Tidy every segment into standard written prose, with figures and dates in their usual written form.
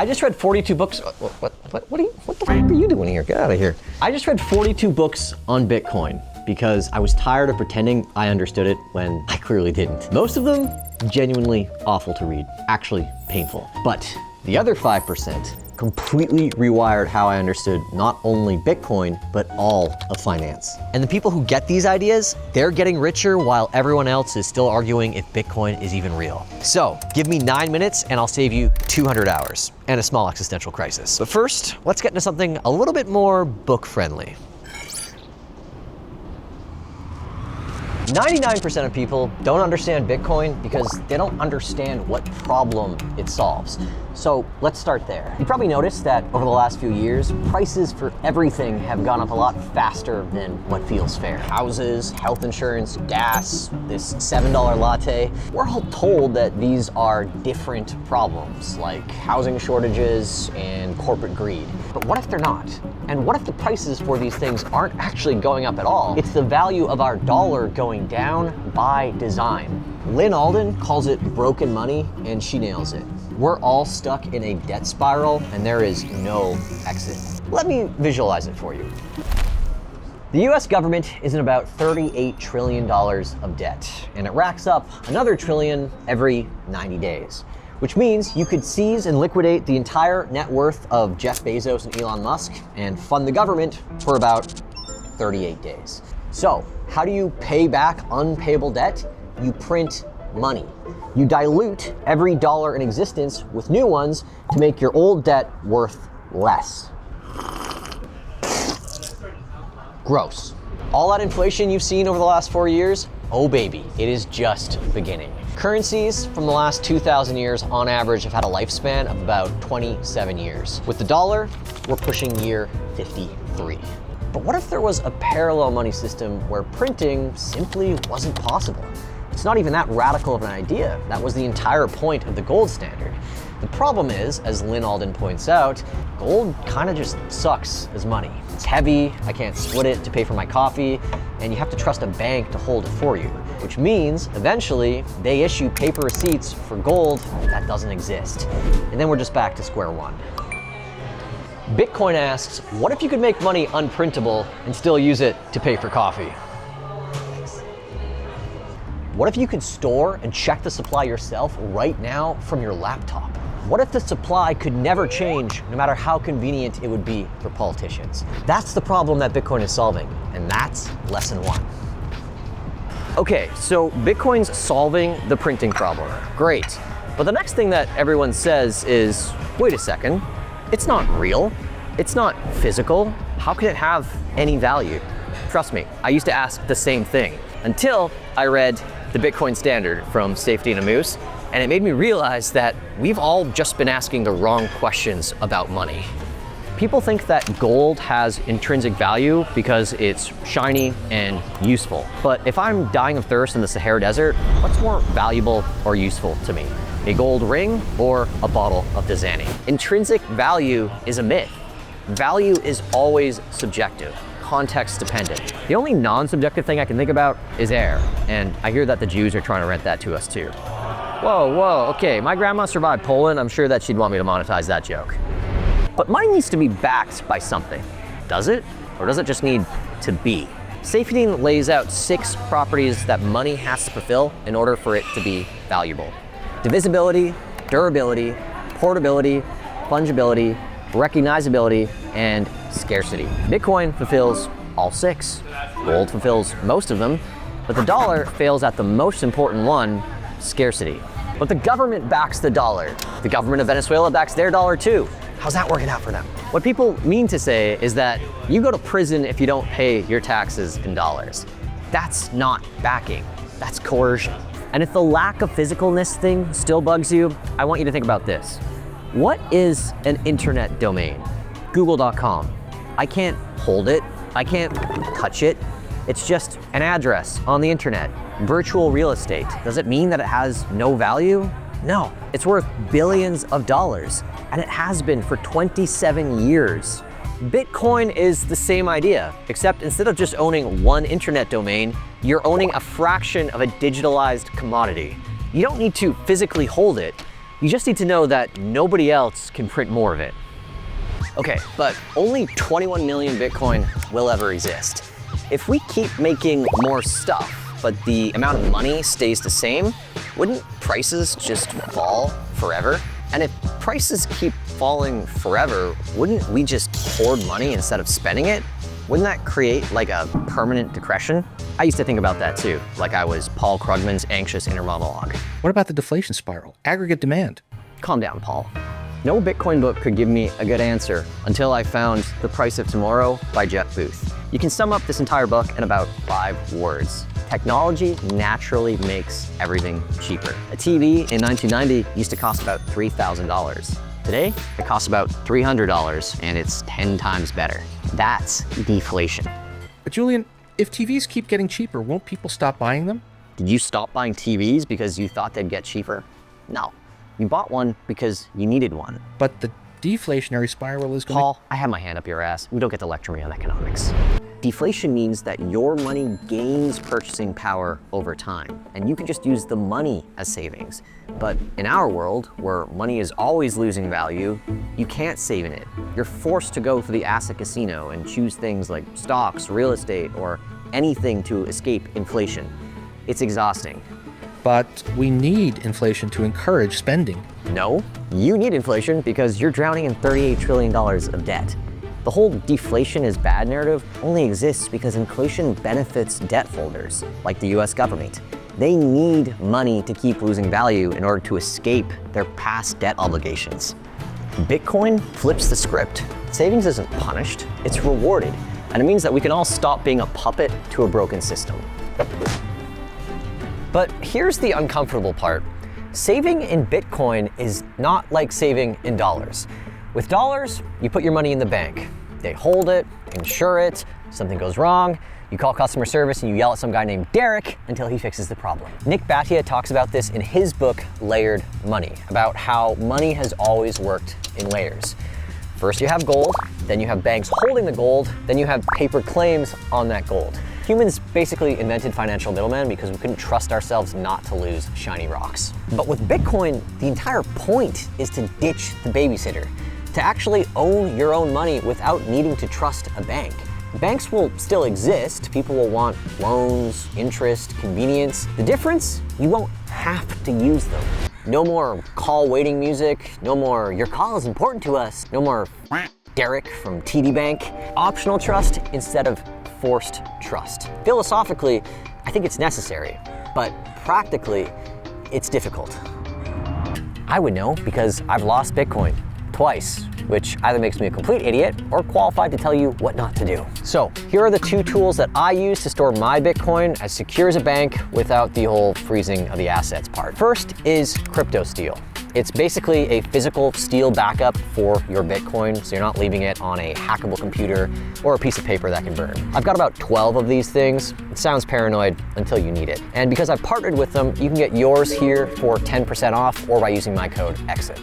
I just read 42 books. What the fuck are you doing here? Get out of here. I just read 42 books on Bitcoin because I was tired of pretending I understood it when I clearly didn't. Most of them genuinely awful to read, actually painful. But the other 5% completely rewired how I understood not only Bitcoin, but all of finance. And the people who get these ideas, they're getting richer while everyone else is still arguing if Bitcoin is even real. So give me 9 minutes and I'll save you 200 hours and a small existential crisis. But first, let's get into something a little bit more book friendly. 99% of people don't understand Bitcoin because they don't understand what problem it solves. So let's start there. You probably noticed that over the last few years, prices for everything have gone up a lot faster than what feels fair. Houses, health insurance, gas, this $7 latte. We're all told that these are different problems, like housing shortages and corporate greed. But what if they're not? And what if the prices for these things aren't actually going up at all? It's the value of our dollar going down by design. Lynn Alden calls it broken money, and she nails it. We're all stuck in a debt spiral, and there is no exit. Let me visualize it for you. The US government is in about $38 trillion of debt, and it racks up another trillion every 90 days. Which means you could seize and liquidate the entire net worth of Jeff Bezos and Elon Musk and fund the government for about 38 days. So, how do you pay back unpayable debt? You print money. You dilute every dollar in existence with new ones to make your old debt worth less. Gross. All that inflation you've seen over the last 4 years, oh baby, it is just beginning. Currencies from the last 2,000 years on average have had a lifespan of about 27 years. With the dollar, we're pushing year 53. But what if there was a parallel money system where printing simply wasn't possible? It's not even that radical of an idea. That was the entire point of the gold standard. The problem is, as Lynn Alden points out, gold kind of just sucks as money. It's heavy, I can't split it to pay for my coffee, and you have to trust a bank to hold it for you. Which means, eventually, they issue paper receipts for gold that doesn't exist. And then we're just back to square one. Bitcoin asks, what if you could make money unprintable and still use it to pay for coffee? What if you could store and check the supply yourself right now from your laptop? What if the supply could never change, no matter how convenient it would be for politicians? That's the problem that Bitcoin is solving, and that's lesson one. Okay, so Bitcoin's solving the printing problem. Great. But the next thing that everyone says is, wait a second, it's not real. It's not physical. How can it have any value? Trust me, I used to ask the same thing until I read the Bitcoin Standard from Safety and a Moose, and it made me realize that we've all just been asking the wrong questions about money. People think that gold has intrinsic value because it's shiny and useful. But if I'm dying of thirst in the Sahara Desert, what's more valuable or useful to me? A gold ring or a bottle of Dasani? Intrinsic value is a myth. Value is always subjective, context dependent. The only non-subjective thing I can think about is air, and I hear that the Jews are trying to rent that to us too. Whoa, okay, my grandma survived Poland. I'm sure that she'd want me to monetize that joke. But money needs to be backed by something. Does it? Or does it just need to be? Safety lays out 6 properties that money has to fulfill in order for it to be valuable. Divisibility, durability, portability, fungibility, recognizability, and scarcity. Bitcoin fulfills all 6. Gold fulfills most of them, but the dollar fails at the most important one, scarcity. But the government backs the dollar. The government of Venezuela backs their dollar too. How's that working out for them? What people mean to say is that you go to prison if you don't pay your taxes in dollars. That's not backing, that's coercion. And if the lack of physicalness thing still bugs you, I want you to think about this. What is an internet domain? Google.com. I can't hold it, I can't touch it. It's just an address on the internet, virtual real estate. Does it mean that it has no value? No, it's worth billions of dollars, and it has been for 27 years. Bitcoin is the same idea, except instead of just owning one internet domain, you're owning a fraction of a digitalized commodity. You don't need to physically hold it, You just need to know that nobody else can print more of it. Okay, but only 21 million Bitcoin will ever exist. If we keep making more stuff, but the amount of money stays the same, wouldn't prices just fall forever? And if prices keep falling forever, wouldn't we just hoard money instead of spending it? Wouldn't that create like a permanent depression? I used to think about that too, like I was Paul Krugman's anxious inner monologue. What about the deflation spiral? Aggregate demand. Calm down, Paul. No Bitcoin book could give me a good answer until I found The Price of Tomorrow by Jeff Booth. You can sum up this entire book in about 5 words. Technology naturally makes everything cheaper. A TV in 1990 used to cost about $3,000. Today, it costs about $300 and it's 10 times better. That's deflation. But Julian, if TVs keep getting cheaper, won't people stop buying them? Did you stop buying TVs because you thought they'd get cheaper? No. You bought one because you needed one. But the deflationary spiral is going Paul, I have my hand up your ass. We don't get to lecture me on economics. Deflation means that your money gains purchasing power over time, and you can just use the money as savings. But in our world, where money is always losing value, you can't save in it. You're forced to go for the asset casino and choose things like stocks, real estate, or anything to escape inflation. It's exhausting. But we need inflation to encourage spending. No, you need inflation because you're drowning in $38 trillion of debt. The whole deflation is bad narrative only exists because inflation benefits debt holders, like the US government. They need money to keep losing value in order to escape their past debt obligations. Bitcoin flips the script. Savings isn't punished, it's rewarded. And it means that we can all stop being a puppet to a broken system. But here's the uncomfortable part. Saving in Bitcoin is not like saving in dollars. With dollars, you put your money in the bank. They hold it, insure it, something goes wrong, you call customer service and you yell at some guy named Derek until he fixes the problem. Nick Bhatia talks about this in his book, Layered Money, about how money has always worked in layers. First you have gold, then you have banks holding the gold, then you have paper claims on that gold. Humans basically invented financial middlemen because we couldn't trust ourselves not to lose shiny rocks. But with Bitcoin, the entire point is to ditch the babysitter, to actually own your own money without needing to trust a bank. Banks will still exist. People will want loans, interest, convenience. The difference, you won't have to use them. No more call waiting music, no more your call is important to us, no more Derek from TD Bank. Optional trust instead of forced trust. Philosophically, I think it's necessary, but practically, it's difficult. I would know because I've lost Bitcoin twice, which either makes me a complete idiot or qualified to tell you what not to do. So here are the 2 tools that I use to store my Bitcoin as secure as a bank without the whole freezing of the assets part. First is CryptoSteel. It's basically a physical steel backup for your Bitcoin, so you're not leaving it on a hackable computer or a piece of paper that can burn. I've got about 12 of these things. It sounds paranoid until you need it. And because I've partnered with them, you can get yours here for 10% off or by using my code EXIT.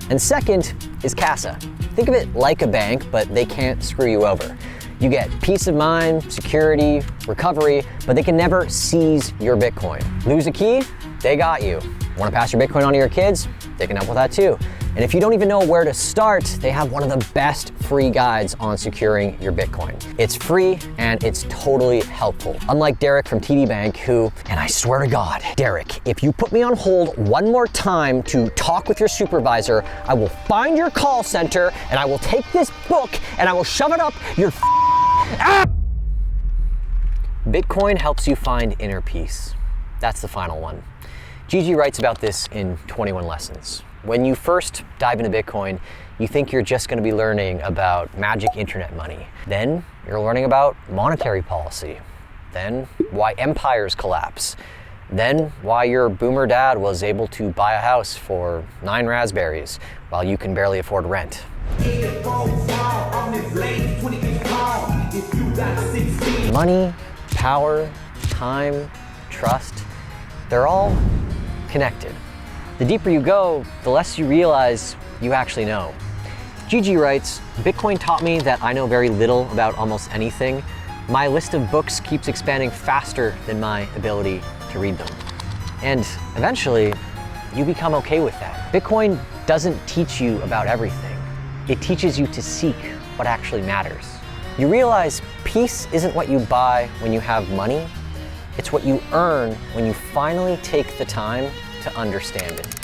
And second is Casa. Think of it like a bank, but they can't screw you over. You get peace of mind, security, recovery, but they can never seize your Bitcoin. Lose a key? They got you. Want to pass your Bitcoin on to your kids? They can help with that too. And if you don't even know where to start, they have one of the best free guides on securing your Bitcoin. It's free and it's totally helpful. Unlike Derek from TD Bank who, and I swear to God, Derek, if you put me on hold one more time to talk with your supervisor, I will find your call center and I will take this book and I will shove it up your ass. Bitcoin helps you find inner peace. That's the final one. Gigi writes about this in 21 Lessons. When you first dive into Bitcoin, you think you're just going to be learning about magic internet money. Then you're learning about monetary policy. Then why empires collapse. Then why your boomer dad was able to buy a house for 9 raspberries while you can barely afford rent. Money, power, time, trust, they're all connected. The deeper you go, the less you realize you actually know. Gigi writes, Bitcoin taught me that I know very little about almost anything. My list of books keeps expanding faster than my ability to read them. And eventually, you become okay with that. Bitcoin doesn't teach you about everything. It teaches you to seek what actually matters. You realize peace isn't what you buy when you have money, it's what you earn when you finally take the time to understand it.